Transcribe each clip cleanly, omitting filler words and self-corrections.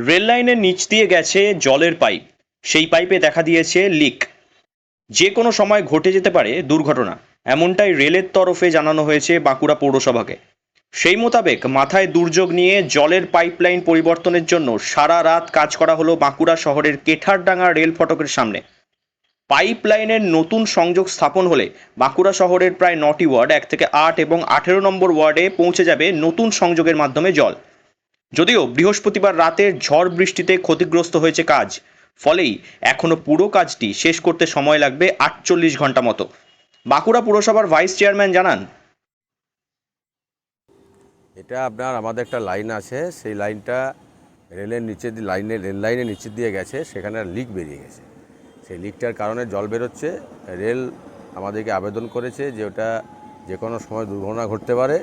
Rail লাইনের নিচ দিয়ে গেছে জলের পাইপ। সেই পাইপে দেখা দিয়েছে লিক। যে কোনো সময় ঘটে যেতে পারে দুর্ঘটনা, এমনটাই রেলের তরফে জানানো হয়েছে বাঁকুড়া পৌরসভাকে। সেই মোতাবেক মাথায় দুর্যোগ নিয়ে জলের পাইপলাইন পরিবর্তনের জন্য সারা রাত কাজ করা হলো বাঁকুড়া শহরের কেঠারডাঙ্গা রেল ফটকের সামনে। পাইপলাইনের নতুন সংযোগ স্থাপন হলে বাঁকুড়া শহরের প্রায় 9টি ওয়ার্ড 1 থেকে 8 এবং 18 নম্বর ওয়ার্ডে পৌঁছে যাবে নতুন সংযোগের মাধ্যমে জল। যদিও বৃহস্পতিবার রাতের ঝড় বৃষ্টিতে ক্ষতিগ্রস্ত হয়েছে কাজ, ফলেই এখনো পুরো কাজটি শেষ করতে সময় লাগবে 48 ঘন্টা মতো। বাঁকুড়া পুরসভার ভাইস চেয়ারম্যান জানান, এটা আপনার আমাদের একটা লাইন আছে, সেই লাইনটা রেলের নিচে রেল লাইনের নিচে দিয়ে গেছে, সেখানে লিক বেরিয়ে গেছে। সেই লিকটার কারণে জল বেরোচ্ছে। রেল আমাদেরকে আবেদন করেছে যে ওটা যে কোনো সময় দুর্ঘটনা ঘটতে পারে,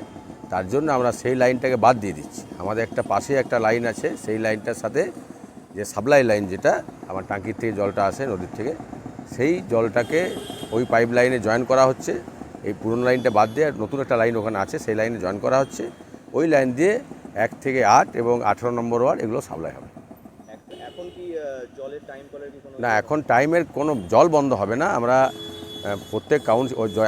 তার জন্য আমরা সেই লাইনটাকে বাদ দিয়ে দিচ্ছি। আমাদের একটা পাশে একটা লাইন আছে, সেই লাইনটার সাথে যে সাপ্লাই লাইন, যেটা আমার ট্যাঙ্কির থেকে জলটা আসে নদীর থেকে, সেই জলটাকে ওই পাইপ লাইনে জয়েন করা হচ্ছে। এই পুরনো লাইনটা বাদ দিয়ে নতুন একটা লাইন ওখানে আছে, সেই লাইনে জয়েন করা হচ্ছে। ওই লাইন দিয়ে 1 থেকে 8 এবং 18 নম্বর ওয়ার্ড এগুলো সাপ্লাই হবে। এখন কি জলের টাইম কলের কি কোনো না, এখন টাইমের কোনো জল বন্ধ হবে না। আমরা প্রত্যেক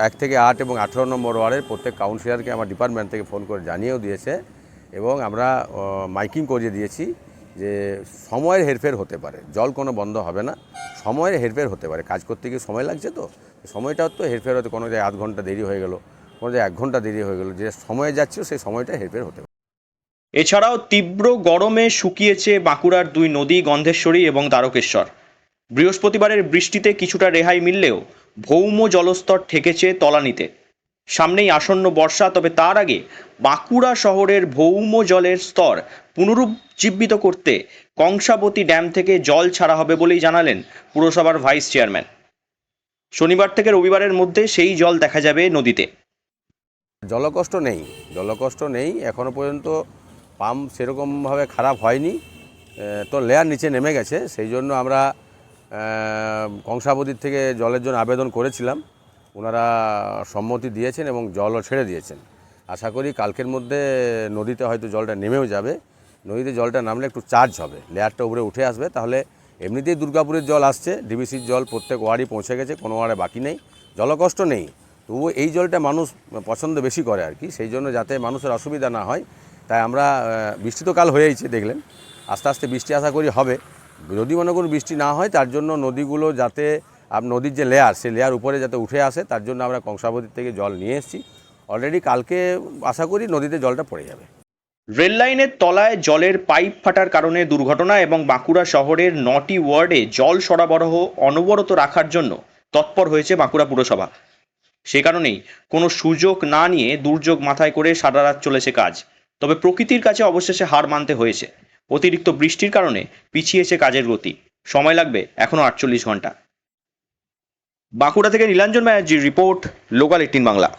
1 থেকে 8 এবং 18 নম্বর ওয়ার্ডের প্রত্যেক কাউন্সিলরকে আমার ডিপার্টমেন্ট থেকে ফোন করে জানিয়েও দিয়েছে, এবং আমরা মাইকিং করিয়ে দিয়েছি যে সময়ের হেরফের হতে পারে, জল কোনো বন্ধ হবে না, সময়ের হেরফের হতে পারে। কাজ করতে গিয়ে সময় লাগছে, তো সময়টাও তো হেরফের হতে, কোনো জায়গায় 1/2 ঘন্টা দেরি হয়ে গেল, কোনো জায়গায় 1 ঘন্টা দেরি হয়ে গেল, যে সময়ে যাচ্ছে সেই সময়টা হেরফের হতে পারে। এছাড়াও তীব্র গরমে শুকিয়েছে বাঁকুড়ার 2 নদী গন্ধেশ্বরী এবং দ্বারকেশ্বর। বৃহস্পতিবারের বৃষ্টিতে কিছুটা রেহাই মিললেও ভৌম জলস্তর ঠেকেছে তলানিতে। সামনেই আসন্ন বর্ষা, তবে তার আগে বাঁকুড়া শহরের ভৌম জলের স্তর পুনরুজ্জীবিত করতে কংসাবতী ড্যাম থেকে জল ছাড়া হবে বলেই জানালেন পুরসভার ভাইস চেয়ারম্যান। শনিবার থেকে রবিবারের মধ্যে সেই জল দেখা যাবে নদীতে। জলকষ্ট নেই এখনও পর্যন্ত। পাম্প সেরকমভাবে খারাপ হয়নি, তো লেয়ার নিচে নেমে গেছে। সেই জন্য আমরা কংসাবতীর থেকে জলের জন্য আবেদন করেছিলাম, ওনারা সম্মতি দিয়েছেন এবং জলও ছেড়ে দিয়েছেন। আশা করি কালকের মধ্যে নদীতে হয়তো জলটা নেমেও যাবে। নদীতে জলটা নামলে একটু চার্জ হবে, লেয়ারটা উপরে উঠে আসবে। তাহলে এমনিতেই দুর্গাপুরের জল আসছে, ডিবিসির জল প্রত্যেক ওয়ার্ডই পৌঁছে গেছে, কোনো ওয়ার্ডে বাকি নেই, জলকষ্ট নেই। তবুও এই জলটা মানুষ পছন্দ বেশি করে আর কি, সেই জন্য যাতে মানুষের অসুবিধা না হয়, তাই আমরা বৃষ্টি তো কাল হয়েইছে দেখলেন, আস্তে আস্তে বৃষ্টি আশা করি হবে। যদি মনে করুন বৃষ্টি না হয়, তার জন্য নদীগুলো যাতে নদীর যে লেয়ার, সেই লেয়ার উপরে যাতে উঠে আসে, তার জন্য আমরা কংসাবতীর থেকে জল নিয়ে এসেছি অলরেডি। কালকে আশা করি নদীতে জলটা পড়ে যাবে। রেল লাইনের তলায় জলের পাইপ ফাটার কারণে দুর্ঘটনা এবং বাঁকুড়া শহরের 9টি ওয়ার্ডে জল সরবরাহ অনবরত রাখার জন্য তৎপর হয়েছে বাঁকুড়া পুরসভা। সে কারণেই কোনো সুযোগ না নিয়ে দুর্যোগ মাথায় করে সারা রাত চলেছে কাজ। তবে প্রকৃতির কাছে অবশেষে হার মানতে হয়েছে। অতিরিক্ত বৃষ্টির কারণে পিছিয়েছে কাজের গতি। সময় লাগবে এখনো 48 ঘন্টা। বাঁকুড়া থেকে নীলাঞ্জন ব্যানার্জির রিপোর্ট, লোকাল 18 বাংলা।